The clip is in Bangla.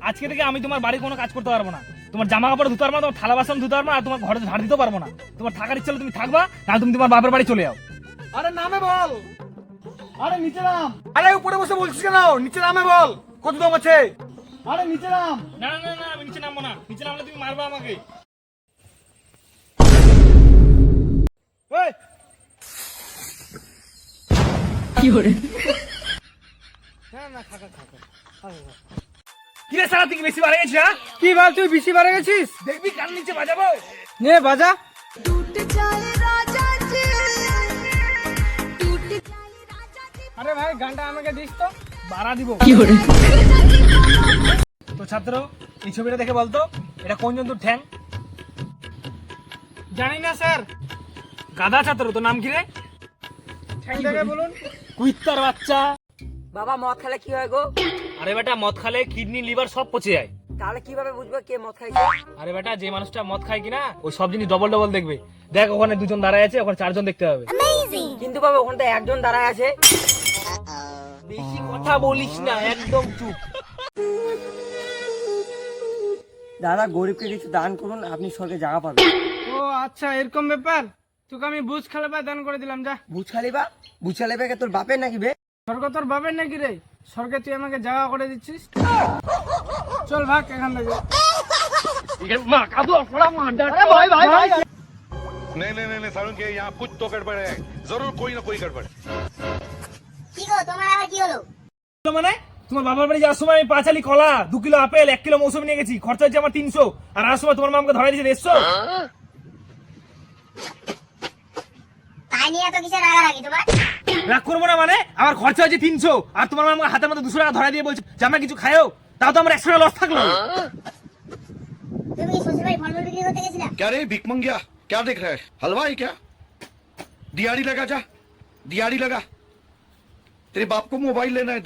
আজকে থেকে আমি তোমার বাড়ি কোনো কাজ করতে পারবো না। তোমার জামা কাপড় ধুতে পারবো না, তোমার থালা বাসন ধুতে পারবো না, আর তোমার ঘরে ঝাড় দিতে পারবো না। তোমার থাকার ইচ্ছা হলে তুমি থাকবা, না তুমি তোমার বাপের বাড়ি চলে যাও। আরে নামে বল, আরে নিচে নাম। আরে উপরে বসে বলছিস কেন? নিচে নামে বল, কত দাম আছে? আরে নিচে নাম। না না না, আমি নিচে নামবো না। নিচে নামলে তুমি মারবা আমাকে। এই কি রে সারা থেকে বেশি বাড়ে গেছিস? হ্যাঁ কি বল, তুই বেশি বাড়ে গেছিস? দেখবি কান নিচে বাজাবো। নে বাজা। আরে ভাই গানটা আমাকে দিস তো। বাড়া দিব। তো ছাত্র, এই ছবিটা দেখে বলতো এটা কোন জন্তুর ঠ্যাং? জানি না স্যার। গাধা ছাত্র, তোর নাম কি রে? ঠ্যাং দেখে বলুন। কুইত্তার বাচ্চা। বাবা মদ খেলে কি হয় গো? আরে বেটা, মদ খালে কিডনি লিভার সব পচে যায়। তাহলে কিভাবে বুঝবো কে মদ খাইছে? আরে বেটা, যে মানুষটা মদ খায় কিনা ওই সব জিনিস ডবল ডবল দেখবে। দেখ ওখানে দুজন দাঁড়ায় আছে, ওখানে চারজন দেখতে হবে। কিন্তু বাবা ওখানে তো একজন দাঁড়ায় আছে। বেশি কথা বলিস না, একদম চুপ। দাদা গরিবকে কিছু দান করুন, আপনি স্বর্গে জায়গা পাবেন। ও আচ্ছা, এরকম ব্যাপার। তোকে আমি বুঝ খালেবা দান করে দিলাম, যা। বুঝ খালিবা কে তোর বাপের নাকি বে? স্বর্গ তোর বাপের নাকি রে? স্বর্গে তুই আমাকে জায়গা করে দিচ্ছিস? চল ভাগ এখান থেকে। नहीं नहीं नहीं सारुण के यहाँ कुछ तो गड़बड़ है, जरूर कोई ना कोई गड़बड़ है। কি গো তোমার আবার কি হলো? মানে তোমার বাবার বাড়ি যাওয়ার সময় আমি 5 আলি কলা, 2 কিলো আপেল, 1 কিলো মৌসুমী নিয়ে গেছি। খরচা হচ্ছে আমার 300, আর আসার সময় তোমার মা আমাকে ধরাই দিয়েছে 150। তাই নিয়ে এত কিসের রাগারাগি তোমার? রাগ করবো না মানে? আমার খরচা হচ্ছে 300, আর তোমার মা আমাকে হাতের মধ্যে 200 টাকা ধরাই দিয়ে বলছে যে আমরা কিছু খাইও, তাও তো আমার 100 টাকা লস থাকলো। তুমি কি শ্বশুর বাড়ি ফল বিক্রি করতে গেছিলা? क्या रे भिक मंगिया, क्या देख रहा है? हलवाई क्या? दिहाड़ी लगा जा, दिहाड़ी लगा। तेरे बाप को मोबाइल लेना है।